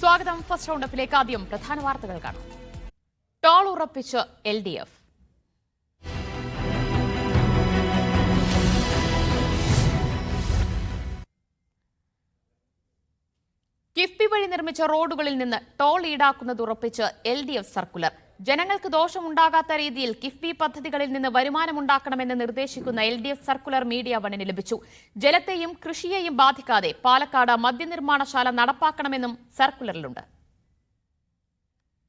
സ്വാഗതം. First round അപ്പിലേക്ക് ആദ്യം പ്രധാന വാർത്തകൾ കാണാം. ടോൾ ഉറപ്പിച്ച് LDF. കിഫ്ബി വഴി നിർമ്മിച്ച റോഡുകളിൽ നിന്ന് ടോൾ ഈടാക്കുന്നത് ഉറപ്പിച്ച് LDF സർക്കുലർ. ജനങ്ങൾക്ക് ദോഷമുണ്ടാകാത്ത രീതിയിൽ കിഫ്ബി പദ്ധതികളിൽ നിന്ന് വരുമാനമുണ്ടാക്കണമെന്ന് നിർദ്ദേശിക്കുന്ന LDF സർക്കുലർ മീഡിയ വണ്ണിന് ലഭിച്ചു. ജലത്തെയും കൃഷിയെയും ബാധിക്കാതെ പാലക്കാട് മദ്യനിർമ്മാണശാല നടപ്പാക്കണമെന്നും സർക്കുലറിലുണ്ട്.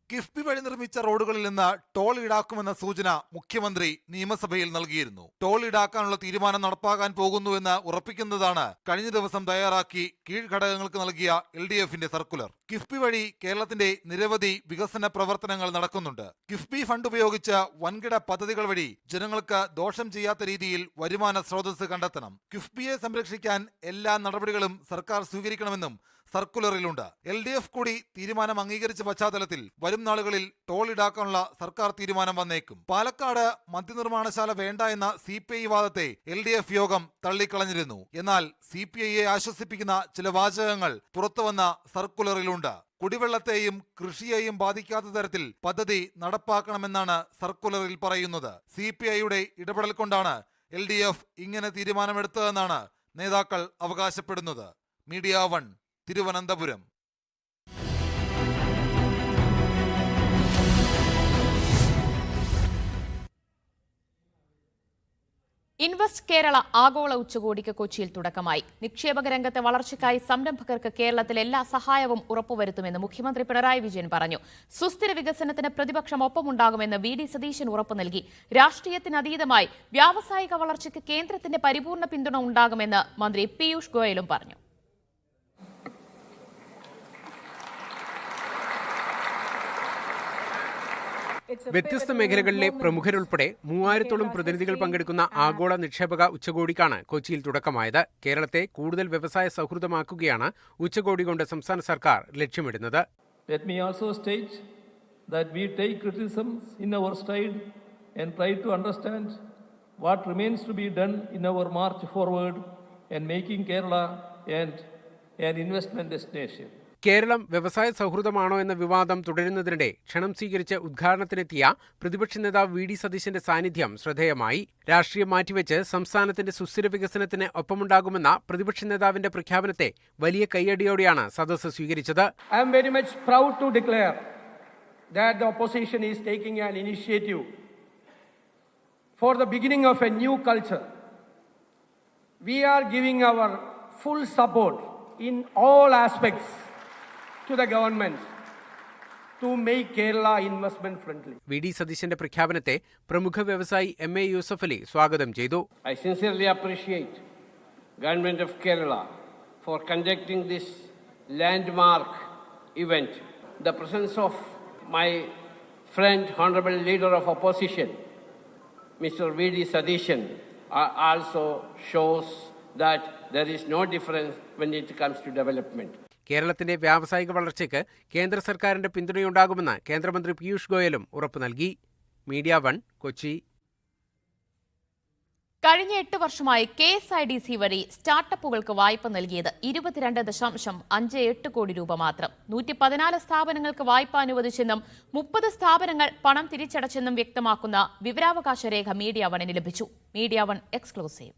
കിഫ്ബി വഴി നിർമ്മിച്ച റോഡുകളിൽ നിന്ന് ടോൾ ഈടാക്കുമെന്ന സൂചന മുഖ്യമന്ത്രി നിയമസഭയിൽ നൽകിയിരുന്നു. ടോൾ ഈടാക്കാനുള്ള തീരുമാനം നടപ്പാക്കാൻ പോകുന്നുവെന്ന് ഉറപ്പിക്കുന്നതാണ് കഴിഞ്ഞ ദിവസം തയ്യാറാക്കി കീഴ്ഘടകങ്ങൾക്ക് നൽകിയ LDFന്റെ സർക്കുലർ. കിഫ്ബി വഴി കേരളത്തിന്റെ നിരവധി വികസന പ്രവർത്തനങ്ങൾ നടക്കുന്നുണ്ട്. കിഫ്ബി ഫണ്ട് ഉപയോഗിച്ച് വൻകിട പദ്ധതികൾ വഴി ജനങ്ങൾക്ക് ദോഷം ചെയ്യാത്ത രീതിയിൽ വരുമാന സ്രോതസ് കണ്ടെത്തണം. കിഫ്ബിയെ സംരക്ഷിക്കാൻ എല്ലാ നടപടികളും സർക്കാർ സ്വീകരിക്കണമെന്നും സർക്കുലറിലുണ്ട്. LDF കൂടി തീരുമാനം അംഗീകരിച്ച പശ്ചാത്തലത്തിൽ വരും നാളുകളിൽ ടോൾ ഈടാക്കാനുള്ള സർക്കാർ തീരുമാനം വന്നേക്കും. പാലക്കാട് മദ്യനിർമ്മാണശാല വേണ്ട എന്ന CPI വാദത്തെ LDF യോഗം തള്ളിക്കളഞ്ഞിരുന്നു. എന്നാൽ CPIയെ ആശ്വസിപ്പിക്കുന്ന ചില വാചകങ്ങൾ പുറത്തുവന്ന സർക്കുലറിലുണ്ട്. കുടിവെള്ളത്തെയും കൃഷിയെയും ബാധിക്കാത്ത തരത്തിൽ പദ്ധതി നടപ്പാക്കണമെന്നാണ് സർക്കുലറിൽ പറയുന്നത്. CPIയുടെ ഇടപെടൽ കൊണ്ടാണ് LDF ഇങ്ങനെ തീരുമാനമെടുത്തതെന്നാണ് നേതാക്കൾ അവകാശപ്പെടുന്നത്. മീഡിയ 1 തിരുവനന്തപുരം. ഇൻവെസ്റ്റ് കേരള ആഗോള ഉച്ചകോടിക്ക് കൊച്ചിയിൽ തുടക്കമായി. നിക്ഷേപക രംഗത്തെ വളർച്ചയ്ക്കായി സംരംഭകർക്ക് കേരളത്തിൽ എല്ലാ സഹായവും ഉറപ്പുവരുത്തുമെന്ന് മുഖ്യമന്ത്രി പിണറായി വിജയൻ പറഞ്ഞു. സുസ്ഥിര വികസനത്തിന് പ്രതിപക്ഷം ഒപ്പമുണ്ടാകുമെന്ന് VD സതീശൻ ഉറപ്പു നൽകി. രാഷ്ട്രീയത്തിനതീതമായി വ്യാവസായിക വളർച്ചയ്ക്ക് കേന്ദ്രത്തിന്റെ പരിപൂർണ പിന്തുണ ഉണ്ടാകുമെന്ന് മന്ത്രി പീയൂഷ് ഗോയലും പറഞ്ഞു. വ്യത്യസ്ത മേഖലകളിലെ പ്രമുഖരുൾപ്പെടെ 3000-ഓളം പ്രതിനിധികൾ പങ്കെടുക്കുന്ന ആഗോള നിക്ഷേപക ഉച്ചകോടിക്കാണ് കൊച്ചിയിൽ തുടക്കമായത്. കേരളത്തെ കൂടുതൽ വ്യവസായ സൗഹൃദമാക്കുകയാണ് ഉച്ചകോടി കൊണ്ട് സംസ്ഥാന സർക്കാർ ലക്ഷ്യമിടുന്നത്. Let me also state that we take criticisms in our stride and try to understand what remains to be done in our march forward and making Kerala an investment destination. Keralam വ്യവസായ സൗഹൃദമാണോ എന്ന വിവാദം തുടരുന്നതിനിടെ ക്ഷണം സ്വീകരിച്ച് ഉദ്ഘാടനത്തിനെത്തിയ പ്രതിപക്ഷ നേതാവ് VD സതീശന്റെ സാന്നിധ്യം ശ്രദ്ധേയമായി. രാഷ്ട്രീയം മാറ്റിവെച്ച് സംസ്ഥാനത്തിന്റെ സുസ്ഥിര വികസനത്തിന് ഒപ്പമുണ്ടാകുമെന്ന പ്രതിപക്ഷ നേതാവിന്റെ പ്രഖ്യാപനത്തെ വലിയ കയ്യടിയോടെയാണ് സദസ്സ് സ്വീകരിച്ചത്. I am very much proud to declare that the opposition is taking an initiative for the beginning of a new culture. We are giving our full support in all aspects to the government to make Kerala investment friendly. VD സതീശന്റെ പ്രഖ്യാപനത്തെ പ്രമുഖ വ്യവസായി MA Yusuf Ali സ്വാഗതം ചെയ്തു. I sincerely appreciate Government of Kerala for conducting this landmark event. The presence of my friend, honorable leader of opposition, Mr. VD Sadishan, also shows that there is no difference when it comes to development. കേരളത്തിന്റെ വ്യാവസായിക വളർച്ചയ്ക്ക് കേന്ദ്ര സർക്കാരിന്റെ പിന്തുണയുണ്ടാകുമെന്ന് കേന്ദ്രമന്ത്രി പീയൂഷ് ഗോയലും ഉറപ്പു നൽകി. Media 1 Kochi. കഴിഞ്ഞ 8 വർഷമായി KSIDC വഴി സ്റ്റാർട്ടപ്പുകൾക്ക് വായ്പ നൽകിയത് 22.58 കോടി രൂപ മാത്രം. 114 സ്ഥാപനങ്ങൾക്ക് വായ്പ അനുവദിച്ചെന്നും 30 സ്ഥാപനങ്ങൾ പണം തിരിച്ചടച്ചെന്നും വ്യക്തമാക്കുന്ന വിവരാവകാശ രേഖ മീഡിയ 1ന് ലഭിച്ചു. Media 1 exclusive.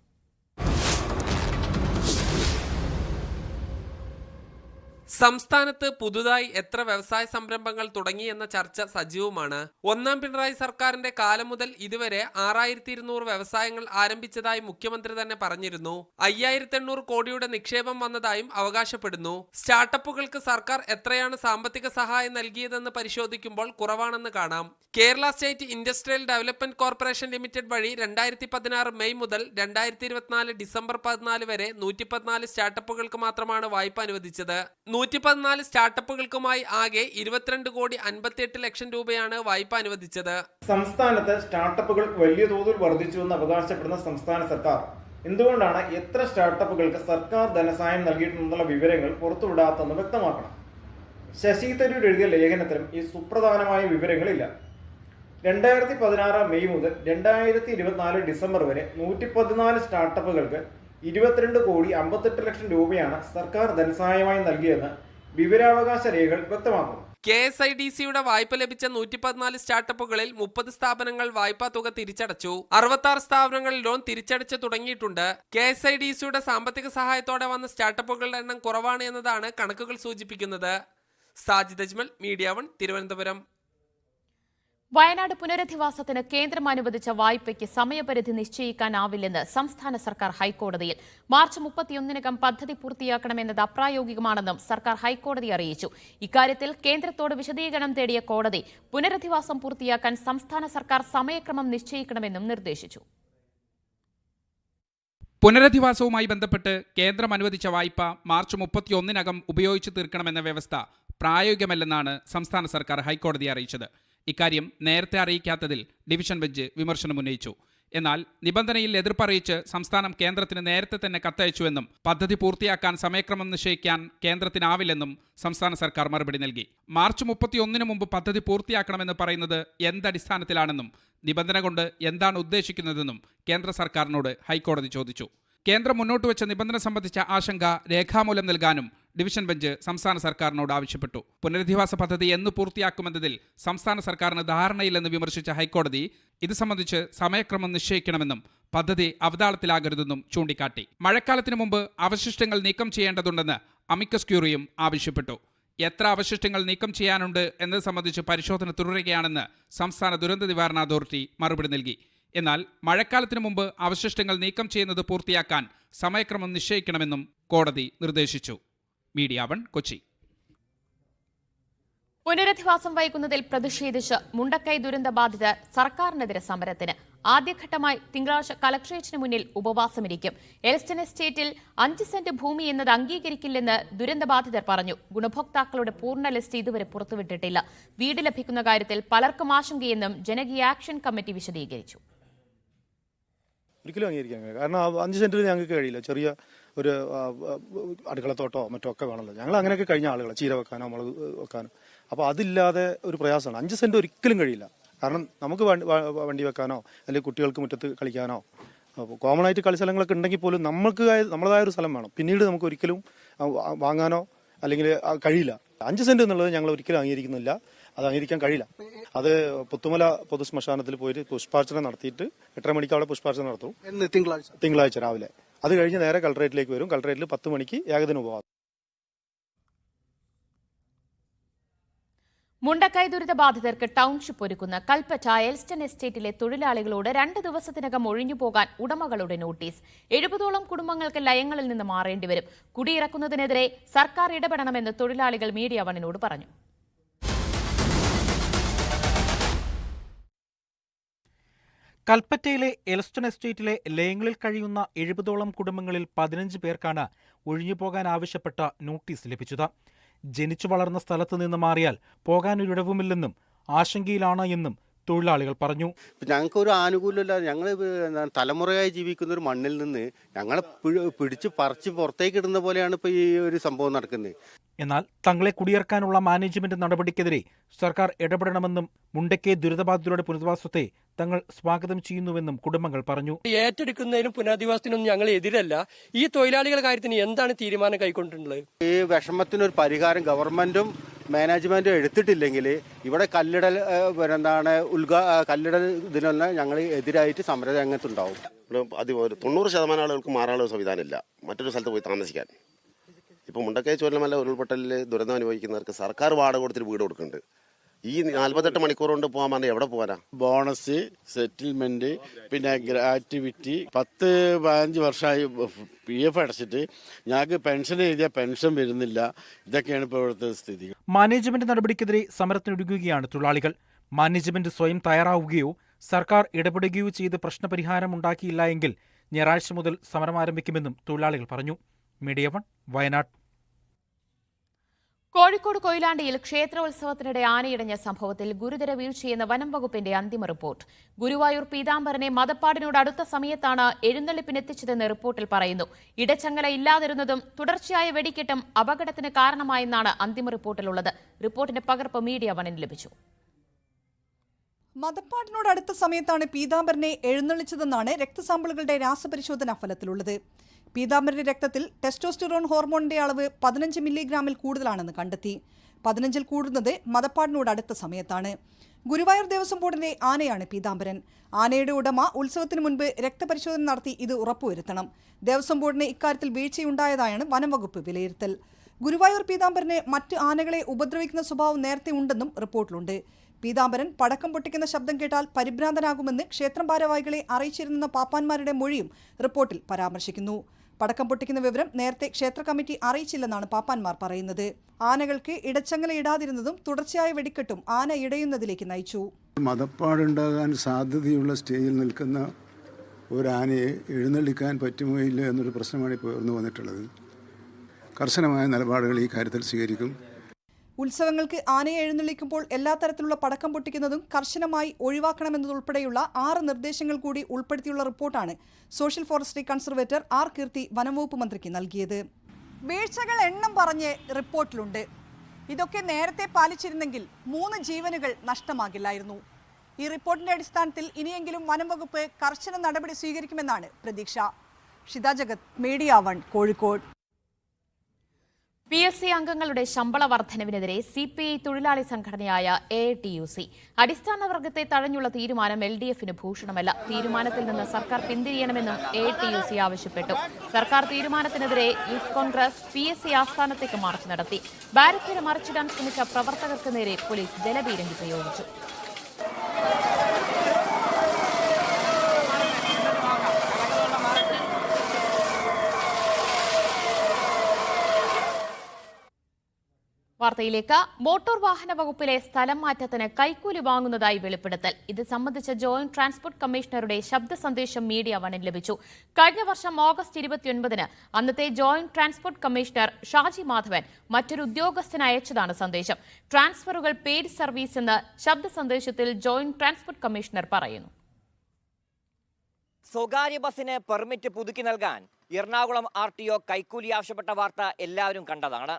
സംസ്ഥാനത്ത് പുതുതായി എത്ര വ്യവസായ സംരംഭങ്ങൾ തുടങ്ങിയെന്ന ചർച്ച സജീവമാണ്. ഒന്നാം പിണറായി സർക്കാരിന്റെ കാലം മുതൽ ഇതുവരെ 6200 വ്യവസായങ്ങൾ ആരംഭിച്ചതായി മുഖ്യമന്ത്രി തന്നെ പറഞ്ഞിരുന്നു. 5800 കോടിയുടെ നിക്ഷേപം വന്നതായും അവകാശപ്പെടുന്നു. സ്റ്റാർട്ടപ്പുകൾക്ക് സർക്കാർ എത്രയാണ് സാമ്പത്തിക സഹായം നൽകിയതെന്ന് പരിശോധിക്കുമ്പോൾ കുറവാണെന്ന് കാണാം. Kerala state industrial development corporation limited വഴി 2016 മെയ് മുതൽ 2024 ഡിസംബർ 14 വരെ 114 സ്റ്റാർട്ടപ്പുകൾക്ക് മാത്രമാണ് വായ്പ അനുവദിച്ചത്. 114 സ്റ്റാർട്ടപ്പുകൾക്കുമായി ആകെ 22,58,00,000 രൂപയാണ് വായ്പ അനുവദിച്ചത്. സംസ്ഥാനത്ത് സ്റ്റാർട്ടപ്പുകൾ വലിയ തോതിൽ വർദ്ധിച്ചുവെന്ന് അവകാശപ്പെടുന്ന സംസ്ഥാന സർക്കാർ എന്തുകൊണ്ടാണ് എത്ര സ്റ്റാർട്ടപ്പുകൾക്ക് സർക്കാർ ധനസഹായം നൽകിയിട്ടുണ്ടെന്നുള്ള വിവരങ്ങൾ പുറത്തുവിടാത്തെന്ന് വ്യക്തമാക്കണം. ശശി തരൂർ എഴുതിയ ലേഖനത്തിലും ഈ സുപ്രധാനമായ വിവരങ്ങളില്ല. 2016 മെയ് മുതൽ 2024 ഡിസംബർ വരെ 114 സ്റ്റാർട്ടപ്പുകൾക്ക് 22,58,00,000 രൂപയാണ് സർക്കാർ ധനസഹായമായി നൽകിയെന്ന് വിവരാവകാശ രേഖകൾ വ്യക്തമാക്കുന്നു. KSIDCയുടെ വായ്പ ലഭിച്ച 114 സ്റ്റാർട്ടപ്പുകളിൽ 30 സ്ഥാപനങ്ങൾ വായ്പാ തുക തിരിച്ചടച്ചു. 66 സ്ഥാപനങ്ങൾ ലോൺ തിരിച്ചടച്ചു തുടങ്ങിയിട്ടുണ്ട്. KSIDCയുടെ സാമ്പത്തിക സഹായത്തോടെ വന്ന സ്റ്റാർട്ടപ്പുകളുടെ എണ്ണം കുറവാണ് എന്നതാണ് കണക്കുകൾ സൂചിപ്പിക്കുന്നത്. സാജിദ് അജ്മൽ, മീഡിയ 1, തിരുവനന്തപുരം. വയനാട് പുനരധിവാസത്തിന് കേന്ദ്രം അനുവദിച്ച വായ്പയ്ക്ക് സമയപരിധി നിശ്ചയിക്കാനാവില്ലെന്ന് സംസ്ഥാന സർക്കാർ ഹൈക്കോടതിയിൽ. മാർച്ച് 31-നകം പദ്ധതി പൂർത്തിയാക്കണമെന്നത് അപ്രായോഗികമാണെന്നും സർക്കാർ ഹൈക്കോടതി അറിയിച്ചു. ഇക്കാര്യത്തിൽ കേന്ദ്രത്തോട് വിശദീകരണം തേടിയ കോടതി പുനരധിവാസം പൂർത്തിയാക്കാൻ സംസ്ഥാന സർക്കാർ സമയക്രമം നിശ്ചയിക്കണമെന്നും നിർദ്ദേശിച്ചു. പുനരധിവാസവുമായി ബന്ധപ്പെട്ട് കേന്ദ്രം അനുവദിച്ച വായ്പ മാർച്ച് 31-നകം ഉപയോഗിച്ചു തീർക്കണമെന്ന വ്യവസ്ഥ പ്രായോഗികമല്ലെന്നാണ് സംസ്ഥാന സർക്കാർ ഹൈക്കോടതിയെ അറിയിച്ചത്. ഇക്കാര്യം നേരത്തെ അറിയിക്കാത്തതിൽ ഡിവിഷൻ ബെഞ്ച് വിമർശനമുന്നയിച്ചു. എന്നാൽ നിബന്ധനയിൽ എതിർപ്പറിയിച്ച് സംസ്ഥാനം കേന്ദ്രത്തിന് നേരത്തെ തന്നെ കത്തയച്ചുവെന്നും പദ്ധതി പൂർത്തിയാക്കാൻ സമയക്രമം നിശ്ചയിക്കാൻ കേന്ദ്രത്തിനാവില്ലെന്നും സംസ്ഥാന സർക്കാർ മറുപടി നൽകി. മാർച്ച് 31-ന് മുമ്പ് പദ്ധതി പൂർത്തിയാക്കണമെന്ന് പറയുന്നത് എന്തടിസ്ഥാനത്തിലാണെന്നും നിബന്ധന കൊണ്ട് എന്താണ് ഉദ്ദേശിക്കുന്നതെന്നും കേന്ദ്ര സർക്കാരിനോട് ഹൈക്കോടതി ചോദിച്ചു. കേന്ദ്രം മുന്നോട്ട് വെച്ച നിബന്ധന സംബന്ധിച്ച ആശങ്ക രേഖാമൂലം നൽകാനും ഡിവിഷൻ ബെഞ്ച് സംസ്ഥാന സർക്കാരിനോട് ആവശ്യപ്പെട്ടു. പുനരധിവാസ പദ്ധതി എന്ന് പൂർത്തിയാക്കുമെന്നതിൽ സംസ്ഥാന സർക്കാരിന് ധാരണയില്ലെന്ന് വിമർശിച്ച ഹൈക്കോടതി ഇത് സംബന്ധിച്ച് സമയക്രമം നിശ്ചയിക്കണമെന്നും പദ്ധതി അവതാളത്തിലാകരുതെന്നും ചൂണ്ടിക്കാട്ടി. മഴക്കാലത്തിനു മുമ്പ് അവശിഷ്ടങ്ങൾ നീക്കം ചെയ്യേണ്ടതുണ്ടെന്ന് അമിക്കസ് ക്യൂറിയും ആവശ്യപ്പെട്ടു. എത്ര അവശിഷ്ടങ്ങൾ നീക്കം ചെയ്യാനുണ്ട് എന്നത് സംബന്ധിച്ച് പരിശോധന തുടരുകയാണെന്ന് സംസ്ഥാന ദുരന്ത നിവാരണ അതോറിറ്റി മറുപടി നൽകി. എന്നാൽ മഴക്കാലത്തിനു മുമ്പ് അവശിഷ്ടങ്ങൾ നീക്കം ചെയ്യുന്നത് പൂർത്തിയാക്കാൻ സമയക്രമം നിശ്ചയിക്കണമെന്നും കോടതി നിർദ്ദേശിച്ചു. മീഡിയ 1, കൊച്ചി. പുനരധിവാസം വൈകുന്നതിൽ പ്രതിഷേധിച്ച് മുണ്ടക്കൈ ദുരന്ത ബാധിതർ സർക്കാരിനെതിരെ സമരത്തിന്. ആദ്യഘട്ടമായി തിങ്കളാഴ്ച കളക്ട്രേറ്റിന് മുന്നിൽ ഉപവാസമിരിക്കും. എൽസ്റ്റൺ എസ്റ്റേറ്റിൽ 5 സെന്റ് ഭൂമി എന്നത് അംഗീകരിക്കില്ലെന്ന് ദുരന്തബാധിതർ പറഞ്ഞു. ഗുണഭോക്താക്കളുടെ പൂർണ്ണ ലിസ്റ്റ് ഇതുവരെ പുറത്തുവിട്ടിട്ടില്ല. വീട് ലഭിക്കുന്ന കാര്യത്തിൽ പലർക്കും ആശങ്കയെന്നും ജനകീയ ആക്ഷൻ കമ്മിറ്റി വിശദീകരിച്ചു. ഒരിക്കലും അംഗീകരിക്കാൻ കഴിയില്ല. കാരണം 5 സെന്റിൽ ഞങ്ങൾക്ക് കഴിയില്ല. ചെറിയ ഒരു അടുക്കളത്തോട്ടോ മറ്റോ ഒക്കെ വേണമല്ലോ. ഞങ്ങൾ അങ്ങനെയൊക്കെ കഴിഞ്ഞ ആളുകൾ, ചീര വെക്കാനോ മുളക് വെക്കാനോ. അപ്പോൾ അതില്ലാതെ ഒരു പ്രയാസമാണ്. 5 സെന്റ് ഒരിക്കലും കഴിയില്ല. കാരണം നമുക്ക് വണ്ടി വെക്കാനോ അല്ലെങ്കിൽ കുട്ടികൾക്ക് മുറ്റത്ത് കളിക്കാനോ കോമൺ ആയിട്ട് കളിസ്ഥലങ്ങളൊക്കെ ഉണ്ടെങ്കിൽ പോലും നമ്മളതായ ഒരു സ്ഥലം വേണം. പിന്നീട് നമുക്ക് ഒരിക്കലും വാങ്ങാനോ അല്ലെങ്കിൽ കഴിയില്ല. 5 സെന്റ് എന്നുള്ളത് ഞങ്ങൾ ഒരിക്കലും അംഗീകരിക്കുന്നില്ല. അത് അംഗീകരിക്കാൻ കഴിയില്ല. അത് പുത്തുമല പൊതുശ്മശാനത്തിൽ പോയിട്ട് പുഷ്പാർച്ചന നടത്തിയിട്ട് 8:30 മണിക്ക് അവിടെ പുഷ്പാർച്ചന നടത്തും. തിങ്കളാഴ്ച രാവിലെ. അത് കഴിഞ്ഞ് നേരെ കളക്ടറേറ്റിലേക്ക് വരും. കളക്ടറേറ്റിൽ 10 മണിക്ക് ഏകദിന ഉപവാസം. മുണ്ടക്കൈ ദുരിതബാധിതർക്ക് ടൗൺഷിപ്പ് ഒരുക്കുന്ന കൽപ്പറ്റ എൽസ്റ്റൺ എസ്റ്റേറ്റിലെ തൊഴിലാളികളോട് 2 ദിവസത്തിനകം ഒഴിഞ്ഞുപോകാൻ ഉടമകളുടെ നോട്ടീസ്. 70ഓളം കുടുംബങ്ങൾക്ക് ലയങ്ങളിൽ നിന്ന് മാറേണ്ടി വരും. കുടിയിറക്കുന്നതിനെതിരെ സർക്കാർ ഇടപെടണമെന്ന് തൊഴിലാളികൾ മീഡിയ 1-നോട് പറഞ്ഞു. കൽപ്പറ്റയിലെ എൽസ്റ്റൺ എസ്റ്റേറ്റിലെ ലയങ്ങളിൽ കഴിയുന്ന 70ഓളം കുടുംബങ്ങളിൽ 15 പേർക്കാണ് ഒഴിഞ്ഞുപോകാൻ ആവശ്യപ്പെട്ട നോട്ടീസ് ലഭിച്ചത്. ജനിച്ചു വളർന്ന സ്ഥലത്ത് നിന്ന് മാറിയാൽ പോകാനൊരിടവുമില്ലെന്നും ആശങ്കയിലാണ് എന്നും തൊഴിലാളികൾ പറഞ്ഞു. ഞങ്ങൾക്ക് ഒരു ആനുകൂല്യമില്ല. ഞങ്ങൾ തലമുറയായി ജീവിക്കുന്ന ഒരു മണ്ണിൽ നിന്ന് ഞങ്ങളെ പിടിച്ച് പറിച്ച് പുറത്തേക്ക് ഇടുന്ന പോലെയാണ് ഇപ്പോൾ ഈ ഒരു സംഭവം നടക്കുന്നത്. എന്നാൽ തങ്ങളെ കുടിയിറക്കാനുള്ള മാനേജ്മെന്റ് നടപടിക്കെതിരെ സർക്കാർ ഇടപെടണമെന്നും മുണ്ടക്കൈ ദുരിതബാധിതരുടെ പുനരധിവാസത്തെ തങ്ങൾ സ്വാഗതം ചെയ്യുന്നുവെന്നും കുടുംബങ്ങൾ പറഞ്ഞു. ഏറ്റെടുക്കുന്നതിനും പുനരധിവാസത്തിനും ഞങ്ങൾ എതിരല്ല. ഈ തൊഴിലാളികളുടെ കാര്യത്തിന് എന്താണ് തീരുമാനം കൈക്കൊണ്ടിട്ടുള്ളത്? ഈ വിഷമത്തിനൊരു പരിഹാരം ഗവൺമെന്റും മാനേജ്മെന്റും എടുത്തിട്ടില്ലെങ്കിൽ ഇവിടെ കല്ലിടൽ കല്ലിടൽ ഇതിനൊന്നും ഞങ്ങൾ എതിരായിട്ട് സമരരംഗത്തുണ്ടാവും. 90% ആളുകൾക്ക് മാറാനുള്ള സംവിധാനമില്ല മറ്റൊരു സ്ഥലത്ത് പോയി താമസിക്കാൻ. ഇപ്പോൾ മുണ്ടക്കൈ ചുവലമല ഉരുൾപൊട്ടലിൽ ദുരന്തം അനുഭവിക്കുന്നവർക്ക് സർക്കാർ വാടക കൊടുത്തിട്ട് വീട് കൊടുക്കുന്നുണ്ട്. ഈ 48 മണിക്കൂർ കൊണ്ട് പോകാൻ പറഞ്ഞാൽ എവിടെ പോകാനാ? ബോണസ്, സെറ്റിൽമെന്റ്, പിന്നെ ഗ്രാറ്റുവിറ്റി 10-15 വർഷമായി PF അടച്ചിട്ട് ഞങ്ങൾക്ക് പെൻഷൻ എഴുതിയാൽ പെൻഷൻ വരുന്നില്ല. ഇതൊക്കെയാണ് ഇപ്പോൾ ഇവിടുത്തെ സ്ഥിതി. മാനേജ്മെന്റ് നടപടിക്കെതിരെ സമരത്തിനൊരുങ്ങുകയാണ് തൊഴിലാളികൾ. മാനേജ്മെന്റ് സ്വയം തയ്യാറാവുകയോ സർക്കാർ ഇടപെടുകയോ ചെയ്ത് പ്രശ്നപരിഹാരം ഉണ്ടാക്കിയില്ല എങ്കിൽ ഞായറാഴ്ച മുതൽ സമരം ആരംഭിക്കുമെന്നും തൊഴിലാളികൾ പറഞ്ഞു. മീഡിയ 1, വയനാട്. കോഴിക്കോട് കൊയിലാണ്ടിയിൽ ക്ഷേത്രോത്സവത്തിനിടെ ആനയിടഞ്ഞ സംഭവത്തിൽ ഗുരുതര വീഴ്ചയെന്ന വനം വകുപ്പിന്റെ അന്തിമ റിപ്പോർട്ട്. ഗുരുവായൂർ പീതാംബരനെ മദപ്പാടിനോട് അടുത്ത സമയത്താണ് എഴുന്നള്ളിപ്പിനെത്തിച്ചതെന്ന് റിപ്പോർട്ടിൽ പറയുന്നു. ഇടച്ചങ്ങല ഇല്ലാതിരുന്നതും തുടർച്ചയായ വെടിക്കെട്ടും അപകടത്തിന് കാരണമായെന്നാണ് അന്തിമ റിപ്പോർട്ടിലുള്ളത്. റിപ്പോർട്ടിന്റെ പകർപ്പ് മീഡിയ 1-ന് ലഭിച്ചു. മദപ്പാടിനോട് അടുത്ത സമയത്താണ് പീതാംബരനെ എഴുന്നള്ളിച്ചതെന്നാണ് രക്തസാമ്പിളുകളുടെ രാസപരിശോധനാ ഫലത്തിലുള്ളത്. പീതാംബരന്റെ രക്തത്തിൽ ടെസ്റ്റോസ്റ്റിറോൺ ഹോർമോണിന്റെ അളവ് 15 മില്ലിഗ്രാമിൽ കൂടുതലാണെന്ന് കണ്ടെത്തി. 15-ൽ കൂടുന്നത് മദപ്പാടിനോട് അടുത്ത സമയത്താണ്. ഗുരുവായൂർ ദേവസ്വം ബോർഡിന്റെ ആനയാണ് പീതാംബരൻ. ആനയുടെ ഉടമ ഉത്സവത്തിന് മുൻപ് രക്തപരിശോധന നടത്തി ഇത് ഉറപ്പുവരുത്തണം. ദേവസ്വം ബോർഡിന് ഇക്കാര്യത്തിൽ വീഴ്ചയുണ്ടായതായാണ് വനം വകുപ്പ് വിലയിരുത്തൽ. ഗുരുവായൂർ പീതാംബരന് മറ്റ് ആനകളെ ഉപദ്രവിക്കുന്ന സ്വഭാവം നേരത്തെ ഉണ്ടെന്നും റിപ്പോർട്ടിലുണ്ട്. പീതാംബരൻ പടക്കം പൊട്ടിക്കുന്ന ശബ്ദം കേട്ടാൽ പരിഭ്രാന്തനാകുമെന്ന് ക്ഷേത്രം ഭാരവാഹികളെ അറിയിച്ചിരുന്ന പാപ്പാന്മാരുടെ മൊഴിയും റിപ്പോർട്ടിൽ പരാമർശിക്കുന്നു. പടക്കം പൊട്ടിക്കുന്ന വിവരം നേരത്തെ ക്ഷേത്ര കമ്മിറ്റി അറിയിച്ചില്ലെന്നാണ് പാപ്പാന്മാർ പറയുന്നത്. ആനകൾക്ക് ഇടച്ചങ്ങല ഇടാതിരുന്നതും തുടർച്ചയായ വെടിക്കെട്ടും ആന ഇടയുന്നതിലേക്ക് നയിച്ചു. മദപ്പാടുണ്ടാകാൻ സാധ്യതയുള്ള സ്റ്റേജിൽ നിൽക്കുന്ന ഒരു ആനയെ എഴുന്നള്ളിക്കാൻ പറ്റുമോ ഇല്ല എന്നൊരു പ്രശ്നമാണ് ഇപ്പോൾ ഉയർന്നു വന്നിട്ടുള്ളത്. കർശനമായ നിലപാടുകൾ ഈ കാര്യത്തിൽ സ്വീകരിക്കും. ഉത്സവങ്ങൾക്ക് ആനയെ എഴുന്നള്ളിക്കുമ്പോൾ എല്ലാ തരത്തിലുള്ള പടക്കം പൊട്ടിക്കുന്നതും കർശനമായി ഒഴിവാക്കണമെന്നതുൾപ്പെടെയുള്ള 6 നിർദ്ദേശങ്ങൾ കൂടി ഉൾപ്പെടുത്തിയുള്ള റിപ്പോർട്ടാണ് സോഷ്യൽ ഫോറസ്ട്രി കൺസർവേറ്റർ ആർ കീർത്തി വനംവകുപ്പ് മന്ത്രിക്ക് നൽകിയത്. വീഴ്ചകൾ എണ്ണം പറഞ്ഞ് റിപ്പോർട്ടിലുണ്ട്. ഇതൊക്കെ നേരത്തെ പാലിച്ചിരുന്നെങ്കിൽ 3 ജീവനുകൾ നഷ്ടമാകില്ലായിരുന്നു. ഈ റിപ്പോർട്ടിന്റെ അടിസ്ഥാനത്തിൽ ഇനിയെങ്കിലും വനംവകുപ്പ് കർശന നടപടി സ്വീകരിക്കുമെന്നാണ് പ്രതീക്ഷ. ഷിത ജഗത്, മീഡിയ 1, കോഴിക്കോട്. PSC അംഗങ്ങളുടെ ശമ്പള വർധനവിനെതിരെ CPI തൊഴിലാളി സംഘടനയായ AITUC. അടിസ്ഥാന വർഗത്തെ തഴഞ്ഞുള്ള തീരുമാനം LDFന് ഭൂഷണമല്ല. തീരുമാനത്തിൽ നിന്ന് സർക്കാർ പിന്തിരിയണമെന്നും AITUC ആവശ്യപ്പെട്ടു. സർക്കാർ തീരുമാനത്തിനെതിരെ യൂത്ത് കോൺഗ്രസ് PSC ആസ്ഥാനത്തേക്ക് മാർച്ച് നടത്തി. ബാരിക്കേഡ് മറിച്ചിടാൻ ശ്രമിച്ച പ്രവർത്തകർക്ക് നേരെ പോലീസ് ജലപീരങ്കി പ്രയോഗിച്ചു. വാർത്തയിലേക്ക്. മോട്ടോർ വാഹന വകുപ്പിലെ സ്ഥലം മാറ്റത്തിന് കൈക്കൂലി വാങ്ങുന്നതായി വെളിപ്പെടുത്തൽ. ഇത് സംബന്ധിച്ച ജോയിന്റ് ട്രാൻസ്പോർട്ട് കമ്മീഷണറുടെ ശബ്ദ സന്ദേശം മീഡിയ 1 ലഭിച്ചു. കഴിഞ്ഞ വർഷം ഓഗസ്റ്റ് 29-ന് അന്നത്തെ joint transport commissioner Shaji Madhavan മറ്റൊരു ഉദ്യോഗസ്ഥന് അയച്ചതാണ് സന്ദേശം. ട്രാൻസ്ഫറുകൾ പെയ്ഡ് സർവീസ് എന്ന് ശബ്ദ സന്ദേശത്തിൽ ജോയിന്റ് ട്രാൻസ്പോർട്ട് കമ്മീഷണർ പറയുന്നു. സ്വകാര്യ ബസിന് പെർമിറ്റ് പുതുക്കി നൽകാൻ എറണാകുളം RTO കൈക്കൂലി ആവശ്യപ്പെട്ട വാർത്ത എല്ലാവരും കണ്ടതാണ്.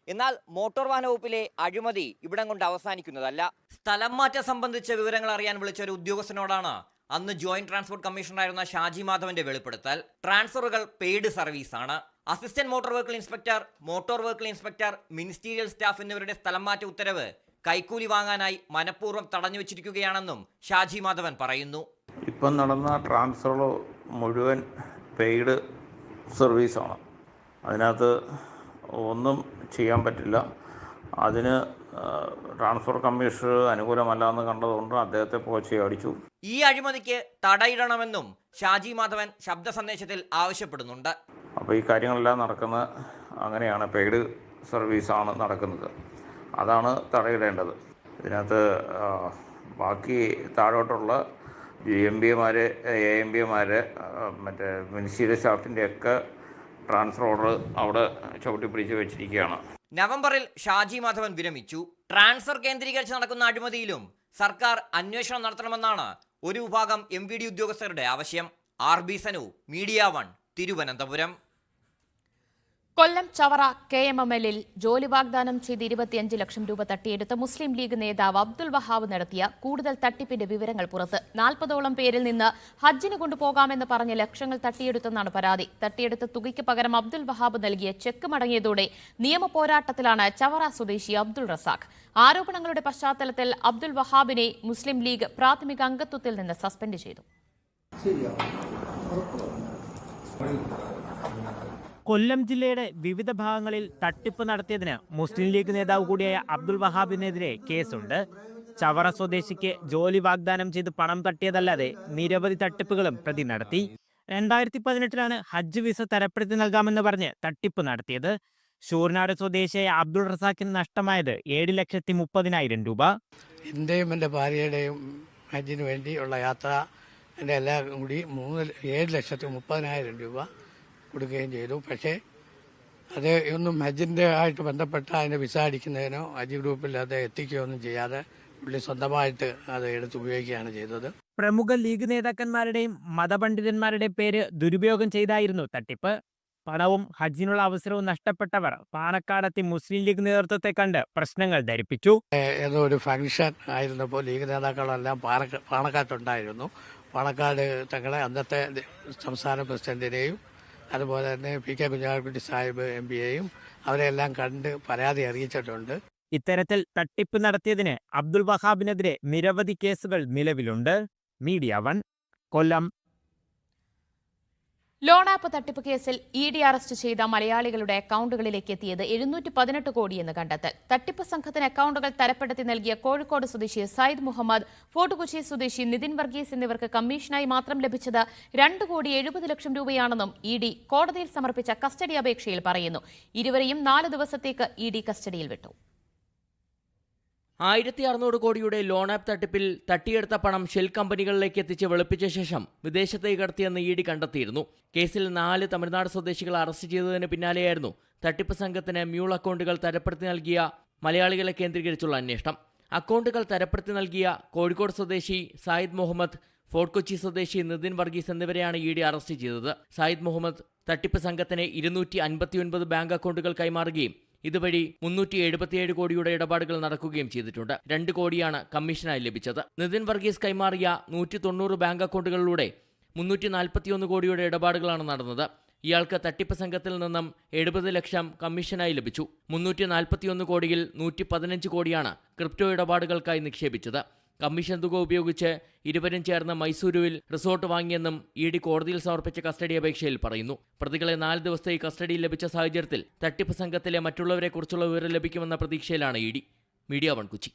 എന്നാൽ മോട്ടോർ വാഹന വകുപ്പിലെ അഴിമതി ഇവിടം കൊണ്ട് അവസാനിക്കുന്നതല്ല. സ്ഥലം മാറ്റം സംബന്ധിച്ച വിവരങ്ങൾ അറിയാൻ വിളിച്ച ഒരു ഉദ്യോഗസ്ഥനോടാണ് അന്ന് ജോയിന്റ് ട്രാൻസ്പോർട്ട് കമ്മീഷണറായിരുന്ന ഷാജി മാധവന്റെ വെളിപ്പെടുത്തൽ. ട്രാൻസ്ഫറുകൾ പെയ്ഡ് സർവീസാണ്. Assistant motor vehicle inspector, motor vehicle inspector, ministerial staff എന്നിവരുടെ സ്ഥലം മാറ്റ ഉത്തരവ് കൈക്കൂലി വാങ്ങാനായി മനഃപൂർവ്വം തടഞ്ഞു വെച്ചിരിക്കുകയാണെന്നും ഷാജി മാധവൻ പറയുന്നു. ഇപ്പം നടന്ന ട്രാൻസ്ഫർ മുഴുവൻ പെയ്ഡ് സർവീസാണ്. അതിനകത്ത് ഒന്നും ചെയ്യാൻ പറ്റില്ല. അതിന് ട്രാൻസ്ഫർ കമ്മീഷൻ അനുകൂലമല്ല എന്ന് കണ്ടതുകൊണ്ട് അദ്ദേഹത്തെ പോച്ചി അടിച്ചു. ഈ അഴിമതിക്ക് തടയിടണമെന്നും ഷാജി മാധവൻ ശബ്ദ സന്ദേശത്തിൽ ആവശ്യപ്പെടുന്നുണ്ട്. അപ്പോൾ ഈ കാര്യങ്ങളെല്ലാം നടക്കുന്ന അങ്ങനെയാണ്, പെയ്ഡ് സർവീസാണ് നടക്കുന്നത്. അതാണ് തടയിടേണ്ടത്. ഇതിനകത്ത് ബാക്കി താഴോട്ടുള്ള GMBമാർ, AMBമാർ, മറ്റേ മിനിസ്റ്റീരിയൽ സ്റ്റാഫിൻ്റെയൊക്കെ ട്രാൻസ്ഫർ ഓർഡർ അവിടെ ചവിട്ടിപ്പിടിച്ച് വെച്ചിരിക്കുകയാണ്. നവംബറിൽ ഷാജി മാധവൻ വിരമിച്ചു. ട്രാൻസ്ഫർ കേന്ദ്രീകരിച്ച് നടക്കുന്ന അഴിമതിയിലും സർക്കാർ അന്വേഷണം നടത്തണമെന്നാണ് ഒരു വിഭാഗം MVD ഉദ്യോഗസ്ഥരുടെ ആവശ്യം. RB Sanu, media 1, Thiruvananthapuram. കൊല്ലം ചവറ KMML-ൽ ജോലി വാഗ്ദാനം ചെയ്ത് 25 ലക്ഷം രൂപ തട്ടിയെടുത്ത മുസ്ലിം ലീഗ് നേതാവ് അബ്ദുൽ വഹാബ് നടത്തിയ കൂടുതൽ തട്ടിപ്പിന്റെ വിവരങ്ങൾ പുറത്ത്. 40ഓളം പേരിൽ നിന്ന് ഹജ്ജിന് കൊണ്ടുപോകാമെന്ന് പറഞ്ഞ് ലക്ഷങ്ങൾ തട്ടിയെടുത്തെന്നാണ് പരാതി. തട്ടിയെടുത്ത തുകയ്ക്ക് പകരം അബ്ദുൽ വഹാബ് നൽകിയ ചെക്ക് മടങ്ങിയതോടെ നിയമ പോരാട്ടത്തിലാണ് ചവറ സ്വദേശി അബ്ദുൾ റസാഖ്. ആരോപണങ്ങളുടെ പശ്ചാത്തലത്തിൽ അബ്ദുൽ വഹാബിനെ മുസ്ലിം ലീഗ് പ്രാഥമിക അംഗത്വത്തിൽ നിന്ന് സസ്പെൻഡ് ചെയ്തു. കൊല്ലം ജില്ലയുടെ വിവിധ ഭാഗങ്ങളിൽ തട്ടിപ്പ് നടത്തിയതിന് മുസ്ലിം ലീഗ് നേതാവ് കൂടിയായ അബ്ദുൽ വഹാബിനെതിരെ കേസുണ്ട്. ചവറ സ്വദേശിക്ക് ജോലി വാഗ്ദാനം ചെയ്ത് പണം തട്ടിയതല്ലാതെ നിരവധി തട്ടിപ്പുകളും പ്രതി നടത്തി. 2018-ലാണ് ഹജ്ജ് വിസ തരപ്പെടുത്തി നൽകാമെന്ന് പറഞ്ഞ് തട്ടിപ്പ് നടത്തിയത്. ശൂർനാട് സ്വദേശിയായ അബ്ദുൾ റസാഖിന് നഷ്ടമായത് 7,30,000 രൂപ. എൻ്റെയും എൻ്റെ ഭാര്യയുടെയും ഹജ്ജിന് വേണ്ടിയുള്ള യാത്ര എൻ്റെ എല്ലാം കൂടി 7,30,000 രൂപ കൊടുക്കുകയും ചെയ്തു. പക്ഷേ അത് ഒന്നും ഹജ്ജിൻ്റെ ആയിട്ട് ബന്ധപ്പെട്ട അതിൻ്റെ വിസ അടിക്കുന്നതിനോ ഹജ്ജ് ഗ്രൂപ്പിൽ അത് എത്തിക്കുകയോ ഒന്നും ചെയ്യാതെ പുള്ളി സ്വന്തമായിട്ട് അത് എടുത്ത് ഉപയോഗിക്കുകയാണ് ചെയ്തത്. പ്രമുഖ ലീഗ് നേതാക്കന്മാരുടെയും മതപണ്ഡിതന്മാരുടെയും പേര് ദുരുപയോഗം ചെയ്തായിരുന്നു തട്ടിപ്പ്. പണവും ഹജ്ജിനുള്ള അവസരവും നഷ്ടപ്പെട്ടവർ പാണക്കാടെത്തി മുസ്ലിം ലീഗ് നേതൃത്വത്തെ കണ്ട് പ്രശ്നങ്ങൾ ധരിപ്പിച്ചു. ഏതോ ഒരു ഫംഗ്ഷൻ ആയിരുന്നപ്പോൾ ലീഗ് നേതാക്കളെല്ലാം പാണക്കാട്ടുണ്ടായിരുന്നു. പാണക്കാട് തങ്ങളെ അന്നത്തെ സംസ്ഥാന പ്രസിഡന്റിനെയും അതുപോലെ തന്നെ PK കുഞ്ഞാലിക്കുട്ടി സാഹിബ് MPയെയും അവരെല്ലാം കണ്ട് പരാതി അറിയിച്ചിട്ടുണ്ട്. ഇത്തരത്തിൽ തട്ടിപ്പ് നടത്തിയതിന് അബ്ദുൾ വഹാബിനെതിരെ നിരവധി കേസുകൾ നിലവിലുണ്ട്. മീഡിയ 1 കൊല്ലം. ലോൺ ആപ്പ് തട്ടിപ്പ് കേസിൽ ED അറസ്റ്റ് ചെയ്ത മലയാളികളുടെ അക്കൗണ്ടുകളിലേക്ക് എത്തിയത് 718 കോടിയെന്ന് കണ്ടെത്തൽ. തട്ടിപ്പ് സംഘത്തിന് അക്കൗണ്ടുകൾ തരപ്പെടുത്തി നൽകിയ കോഴിക്കോട് സ്വദേശി സയ്യിദ് മുഹമ്മദ്, ഫോർട്ട് കൊച്ചി സ്വദേശി നിതിൻ വർഗീസ് എന്നിവർക്ക് കമ്മീഷനായി മാത്രം ലഭിച്ചത് 2,70,00,000 രൂപയാണെന്നും ED കോടതിയിൽ സമർപ്പിച്ച കസ്റ്റഡി അപേക്ഷയിൽ പറയുന്നു. ഇരുവരെയും 4 ദിവസത്തേക്ക് ED കസ്റ്റഡിയിൽ വിട്ടു. 1600 കോടിയുടെ ലോൺ ആപ്പ് തട്ടിപ്പിൽ തട്ടിയെടുത്ത പണം ഷെൽ കമ്പനികളിലേക്ക് എത്തിച്ച് വെളുപ്പിച്ച ശേഷം വിദേശത്തേക്ക് കടത്തിയെന്ന് ED കണ്ടെത്തിയിരുന്നു. കേസിൽ 4 തമിഴ്നാട് സ്വദേശികളെ അറസ്റ്റ് ചെയ്തതിന് പിന്നാലെയായിരുന്നു തട്ടിപ്പ് സംഘത്തിന് മ്യൂൾ അക്കൗണ്ടുകൾ തരപ്പെടുത്തി നൽകിയ മലയാളികളെ കേന്ദ്രീകരിച്ചുള്ള അന്വേഷണം. അക്കൗണ്ടുകൾ തരപ്പെടുത്തി നൽകിയ കോഴിക്കോട് സ്വദേശി സയ്യിദ് മുഹമ്മദ്, ഫോർട്ട് കൊച്ചി സ്വദേശി നിതിൻ വർഗീസ് എന്നിവരെയാണ് ED അറസ്റ്റ് ചെയ്തത്. സയ്യിദ് മുഹമ്മദ് തട്ടിപ്പ് സംഘത്തിന് 259 ബാങ്ക് അക്കൗണ്ടുകൾ കൈമാറുകയും ഇതുവഴി 377 കോടിയുടെ ഇടപാടുകൾ നടക്കുകയും ചെയ്തിട്ടുണ്ട്. 2 കോടിയാണ് കമ്മീഷനായി ലഭിച്ചത്. നിതിൻ വർഗീസ് കൈമാറിയ 190 ബാങ്ക് അക്കൗണ്ടുകളിലൂടെ 341 കോടിയുടെ ഇടപാടുകളാണ് നടന്നത്. ഇയാൾക്ക് തട്ടിപ്പ് സംഘത്തിൽ നിന്നും 70 ലക്ഷം കമ്മീഷനായി ലഭിച്ചു. 341 കോടിയിൽ 115 കോടിയാണ് ക്രിപ്റ്റോ ഇടപാടുകൾക്കായി നിക്ഷേപിച്ചത്. കമ്മീഷൻ തുക ഉപയോഗിച്ച് ഇരുവരും ചേർന്ന് മൈസൂരുവിൽ റിസോർട്ട് വാങ്ങിയെന്നും ED കോടതിയിൽ സമർപ്പിച്ച കസ്റ്റഡി അപേക്ഷയിൽ പറയുന്നു. പ്രതികളെ 4 ദിവസത്തെ കസ്റ്റഡിയിൽ ലഭിച്ച സാഹചര്യത്തിൽ തട്ടിപ്പ് സംഘത്തിലെ മറ്റുള്ളവരെക്കുറിച്ചുള്ള വിവരം ലഭിക്കുമെന്ന പ്രതീക്ഷയിലാണ് ED. മീഡിയ 1 കൊച്ചി.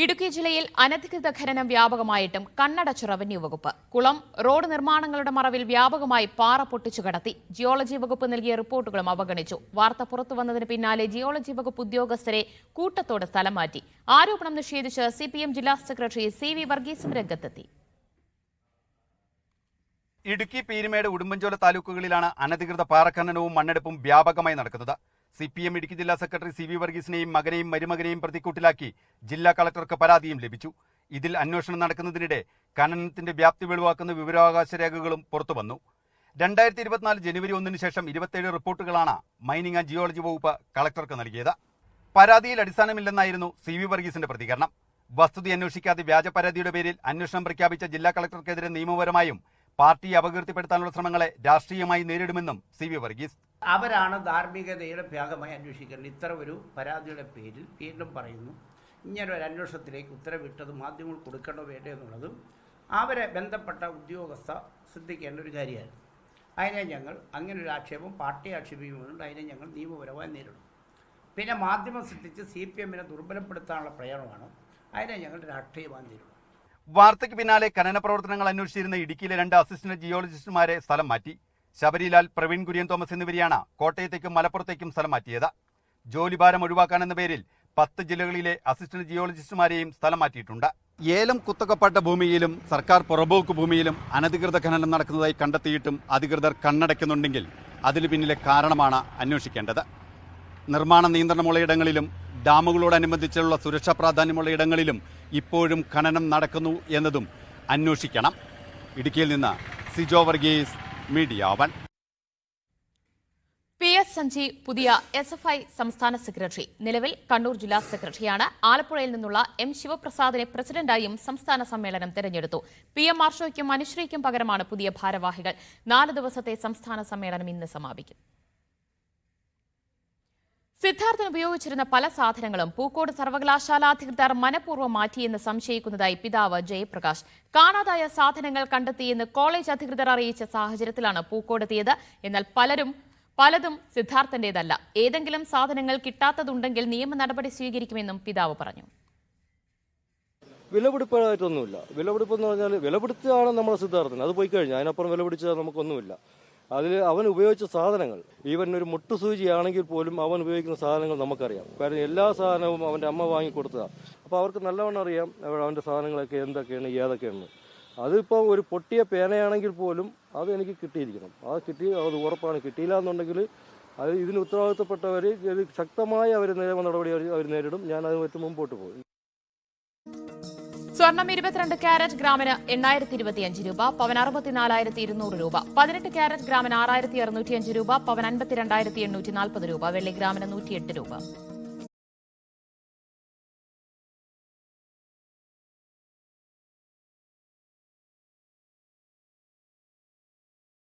ഇടുക്കി ജില്ലയിൽ അനധികൃത ഖനനം വ്യാപകമായിട്ടും കണ്ണടച്ചു റവന്യൂ വകുപ്പ്. കുളം, റോഡ് നിർമ്മാണങ്ങളുടെ മറവിൽ വ്യാപകമായി പാറ പൊട്ടിച്ചു കടത്തി. ജിയോളജി വകുപ്പ് നൽകിയ റിപ്പോർട്ടുകളും അവഗണിച്ചു. വാർത്ത പുറത്തുവന്നതിന് പിന്നാലെ ജിയോളജി വകുപ്പ് ഉദ്യോഗസ്ഥരെ കൂട്ടത്തോടെ സ്ഥലം മാറ്റി. ആരോപണം നിഷേധിച്ച് CPM ജില്ലാ സെക്രട്ടറി CV വർഗീസും രംഗത്തെത്തി. ഇടുക്കി, പീരുമേട്, ഉടുമ്പൻചോല താലൂക്കുകളിലാണ് അനധികൃത പാറഖനനവും മണ്ണെടുപ്പും വ്യാപകമായി നടക്കുന്നത്. CPM ഇടുക്കി ജില്ലാ സെക്രട്ടറി CV വർഗീസിനെയും മകനെയും മരുമകനെയും പ്രതിക്കൂട്ടിലാക്കി ജില്ലാ കളക്ടർക്ക് പരാതിയും ലഭിച്ചു. ഇതിൽ അന്വേഷണം നടക്കുന്നതിനിടെ ഖനനത്തിന്റെ വ്യാപ്തി വെളിവാക്കുന്ന വിവരാവകാശ രേഖകളും പുറത്തുവന്നു. 2024 ജനുവരി 1 ശേഷം 27 റിപ്പോർട്ടുകളാണ് മൈനിങ് ആൻഡ് ജിയോളജി വകുപ്പ് കളക്ടർക്ക് നൽകിയത്. പരാതിയിൽ അടിസ്ഥാനമില്ലെന്നായിരുന്നു CV വർഗീസിന്റെ പ്രതികരണം. വസ്തുത അന്വേഷിക്കാതെ വ്യാജ പരാതിയുടെ പേരിൽ അന്വേഷണം പ്രഖ്യാപിച്ച ജില്ലാ കളക്ടർക്കെതിരെ നിയമപരമായും പാർട്ടിയെ അപകീർത്തിപ്പെടുത്താനുള്ള ശ്രമങ്ങളെ രാഷ്ട്രീയമായി നേരിടുമെന്നും CV വർഗീസ്. അവരാണ് ധാർമ്മികതയുടെ ഭാഗമായി അന്വേഷിക്കേണ്ടത്. ഇത്തരം ഒരു പരാതിയുടെ പേരിൽ വീണ്ടും പറയുന്നു, ഇങ്ങനൊരു അന്വേഷണത്തിലേക്ക് ഉത്തരവിട്ടത് മാധ്യമങ്ങൾ കൊടുക്കണോ വേണ്ടോ എന്നുള്ളതും അവരെ ബന്ധപ്പെട്ട ഉദ്യോഗസ്ഥ ശ്രദ്ധിക്കേണ്ട ഒരു കാര്യമാണ്. അതിനെ ഞങ്ങൾ അങ്ങനൊരു ആക്ഷേപം പാർട്ടി ആക്ഷേപിക്കുന്നുണ്ട്. അതിനെ ഞങ്ങൾ നിയമപരമായി നേരിടും. പിന്നെ മാധ്യമം സൃഷ്ടിച്ച് CPMനെ ദുർബലപ്പെടുത്താനുള്ള പ്രയാണമാണ്. അതിനെ ഞങ്ങൾ രാഷ്ട്രീയമായി നേരിടും. വാർത്തയ്ക്ക് പിന്നാലെ ഖനന പ്രവർത്തനങ്ങൾ അന്വേഷിച്ചിരുന്ന ഇടുക്കിയിലെ 2 അസിസ്റ്റന്റ് ജിയോളജിസ്റ്റുമാരെ സ്ഥലം മാറ്റി. ശബരിലാൽ, പ്രവീൺ കുര്യൻ തോമസ് എന്നിവരെയാണ് കോട്ടയത്തേക്കും മലപ്പുറത്തേക്കും സ്ഥലം മാറ്റിയത്. ജോലിഭാരം ഒഴിവാക്കാനെന്ന പേരിൽ 10 ജില്ലകളിലെ അസിസ്റ്റന്റ് ജിയോളജിസ്റ്റുമാരെയും സ്ഥലം മാറ്റിയിട്ടുണ്ട്. ഏലം കുത്തകപ്പെട്ട ഭൂമിയിലും സർക്കാർ പുറമ്പോക്ക് ഭൂമിയിലും അനധികൃത ഖനനം നടക്കുന്നതായി കണ്ടെത്തിയിട്ടും അധികൃതർ കണ്ണടയ്ക്കുന്നുണ്ടെങ്കിൽ അതിനു പിന്നിലെ കാരണമാണ് അന്വേഷിക്കേണ്ടത്. നിർമ്മാണ നിയന്ത്രണമുള്ള ഇടങ്ങളിലും ഡാമുകളോടനുബന്ധിച്ചുള്ള സുരക്ഷാ പ്രാധാന്യമുള്ള ഇടങ്ങളിലും ഇപ്പോഴും ഖനനം നടക്കുന്നു എന്നതും അന്വേഷിക്കണം. ഇടുക്കിയിൽ നിന്ന് സിജോ വർഗീസ്, മീഡിയ 1. PS സഞ്ജീവ് പുതിയ SFI സംസ്ഥാന സെക്രട്ടറി. നിലവിൽ കണ്ണൂർ ജില്ലാ സെക്രട്ടറിയാണ്. ആലപ്പുഴയിൽ നിന്നുള്ള M ശിവപ്രസാദിനെ പ്രസിഡന്റായും സംസ്ഥാന സമ്മേളനം തെരഞ്ഞെടുത്തു. PM മാർഷോയ്ക്കും അനുശ്രീക്കും പകരമാണ് പുതിയ ഭാരവാഹികൾ. 4 ദിവസത്തെ സംസ്ഥാന സമ്മേളനം ഇന്ന് സമാപിക്കും. സിദ്ധാർത്ഥൻ ഉപയോഗിച്ചിരുന്ന പല സാധനങ്ങളും പൂക്കോട് സർവകലാശാല അധികൃതർ മനഃപൂർവ്വം മാറ്റിയെന്ന് സംശയിക്കുന്നതായി പിതാവ് ജയപ്രകാശ്. കാണാതായ സാധനങ്ങൾ കണ്ടെത്തിയെന്ന് കോളേജ് അധികൃതർ അറിയിച്ച സാഹചര്യത്തിലാണ് പൂക്കോടെത്തിയത്. എന്നാൽ പലതും സിദ്ധാർത്ഥന്റേതല്ല. ഏതെങ്കിലും സാധനങ്ങൾ കിട്ടാത്തതുണ്ടെങ്കിൽ നിയമ നടപടി സ്വീകരിക്കുമെന്നും പിതാവ് പറഞ്ഞു. വിലപിടിപ്പായിട്ടൊന്നുമില്ല. വിലപിടിപ്പ് എന്ന് പറഞ്ഞാൽ വിലപിടിച്ചാണ് നമ്മുടെ സിദ്ധാർത്ഥൻ. അത് പോയി കഴിഞ്ഞാൽ അതിനപ്പുറം വിലപിടിച്ചാൽ നമുക്കൊന്നുമില്ല. അതിൽ അവൻ ഉപയോഗിച്ച സാധനങ്ങൾ, ഈവൻ ഒരു മുട്ടുസൂചിയാണെങ്കിൽ പോലും അവൻ ഉപയോഗിക്കുന്ന സാധനങ്ങൾ നമുക്കറിയാം. കാരണം എല്ലാ സാധനവും അവൻ്റെ അമ്മ വാങ്ങിക്കൊടുത്തതാണ്. അപ്പോൾ അവർക്ക് നല്ലവണ്ണം അറിയാം അവൻ്റെ സാധനങ്ങളൊക്കെ എന്തൊക്കെയാണ് ഏതൊക്കെയാണ്. അതിപ്പോൾ ഒരു പൊട്ടിയ പേനയാണെങ്കിൽ പോലും അത് എനിക്ക് കിട്ടിയിരിക്കണം. അത് ഉറപ്പാണ്. കിട്ടിയില്ല എന്നുണ്ടെങ്കിൽ അത് ഇതിന് ഉത്തരവാദിത്തപ്പെട്ടവർ ശക്തമായ നിയമ നടപടി അവർ നേരിടും. ഞാൻ അതിന് മുമ്പോട്ട് പോകും. സ്വർണം 22 കാരറ്റ് ഗ്രാമിന് 8,025 രൂപ, പവൻ 64,200 രൂപ. 18 കാരറ്റ് ഗ്രാമിന് 6,605 രൂപ, പവൻ 52,840 രൂപ. വെള്ളി ഗ്രാമിന് 108 രൂപ.